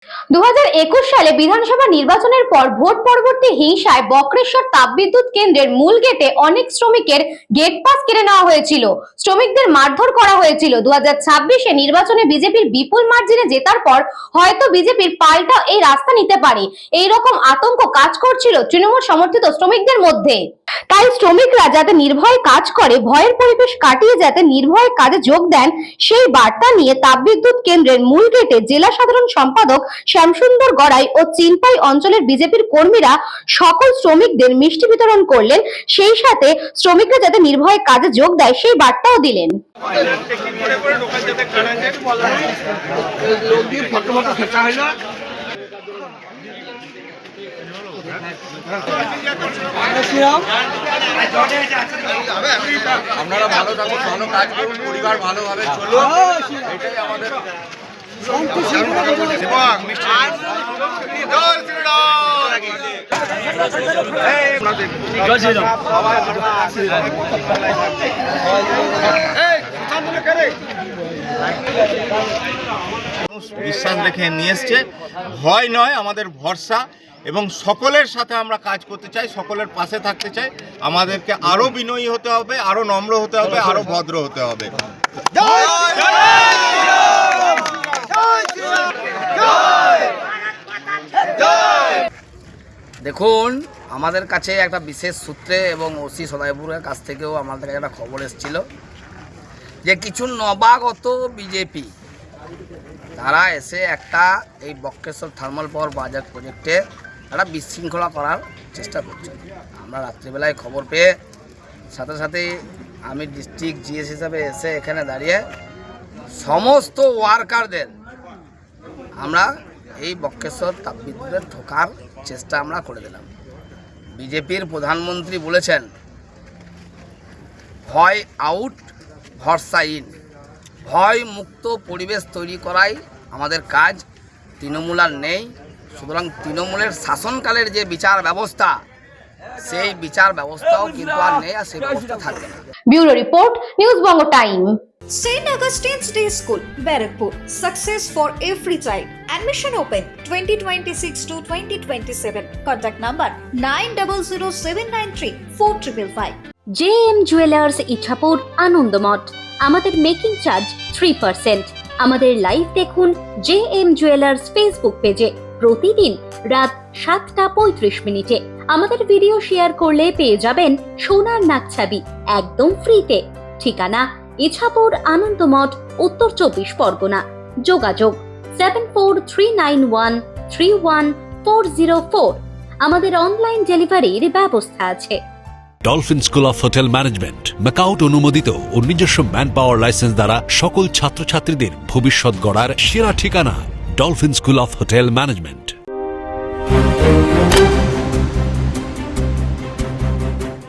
2021 সালে বিধানসভা নির্বাচনের পর ভোট পরবর্তী হিংসায় বক্রেশ্বর তাপবিদ্যুৎ কেন্দ্রের মূল গেটে অনেক শ্রমিকের গেট পাস কেড়ে নেওয়া হয়েছিল। শ্রমিকদের মারধর করা হয়েছিল। 2026-এ নির্বাচনে বিজেপির বিপুল মার্জিনে জেতার পর হয়তো বিজেপির পাল্টা এই রাস্তা নিতে পারে, এই রকম আতঙ্ক কাজ করছিল তৃণমূল সমর্থিত শ্রমিকদের মধ্যে। তাই শ্রমিকরা যাতে নির্ভয়ে কাজ করে, ভয়ের পরিবেশ কাটিয়ে যাতে নির্ভয়ে কাজে যোগ দেন, সেই বার্তা নিয়ে তাপবিদ্যুৎ কেন্দ্রের মূল গেটে জেলা সাধারণ সম্পাদক শ্যামসুন্দর গড়াই ও চিনপাই অঞ্চলের বিজেপির কর্মীরা সকল শ্রমিকদের মিষ্টি বিতরণ করলেন। সেই সাথে শ্রমিকরা যাতে নির্ভয়ে কাজে যোগ দেয় সেই বার্তাও দিলেন। আপনারা ভালো থাকুন, ভালো কাজ করুন, পরিবার ভালোভাবে চলুন, এটাই আমাদের বিশ্বাস রেখে নিয়ে এসছে। ভয় নয়, আমাদের ভরসা, এবং সকলের সাথে আমরা কাজ করতে চাই, সকলের পাশে থাকতে চাই। আমাদেরকে আরো বিনয়ী হতে হবে, আরো নম্র হতে হবে, আরো ভদ্র হতে হবে। দেখুন, আমাদের কাছে একটা বিশেষ সূত্রে এবং ওসি সদাইপুরের কাছ থেকেও আমাদের কাছে একটা খবর এসেছিল যে কিছু নবাগত বিজেপি তারা এসে একটা এই বক্রেশ্বর থার্মাল পাওয়ার প্রজেক্টে একটা বিশৃঙ্খলা করার চেষ্টা করছে। আমরা রাত্রিবেলায় খবর পেয়ে সাথে সাথে আমি ডিস্ট্রিক্ট জিএস হিসাবে এসে এখানে দাঁড়িয়ে সমস্ত ওয়ার্কারদের আমরা এই বক্রেশ্বর তাপবিদ্যুতের ঢোকার চেষ্টা আমরা করে দিলাম। বিজেপির প্রধানমন্ত্রী বলেছেন ভয় আউট, ভরসা ইন। ভয় মুক্ত পরিবেশ তৈরি করাই আমাদের কাজ, তৃণমূল আর নেই। সুতরাং তৃণমূলের শাসনকালের যে বিচার ব্যবস্থা, সেই বিচার ব্যবস্থাও কিন্তু আর নেই, আর সেই ব্যবস্থা থাকবে না। Bureau report, news Banga time. St. Augustine's Day School, Barakpur. Success for every child. Admission open 2026 to 2027. Contact number 9007934555. JM jewellers Ichhapur Anandamath. আমাদের মেকিং চার্জ 3%। আমাদের লাইভ দেখুন JM জুয়েলার্স ফেসবুক পেজে প্রতিদিন রাত 7:35 আমাদের ভিডিও শেয়ার করলে পেয়ে যাবেন সোনার নাকছাবি একদম ফ্রিতে। ঠিকানা ইছাপুর আনন্দমঠ, উত্তর 24 পরগনা। যোগাযোগ 7439131404। আমাদের অনলাইন ডেলিভারির ব্যবস্থা আছে। Dolphin school of hotel management MAKAUT অনুমোদিত ও নিজস্ব ম্যান পাওয়ার লাইসেন্স দ্বারা সকল ছাত্রছাত্রীদের ভবিষ্যৎ গড়ার সেরা ঠিকানা dolphin school of hotel management.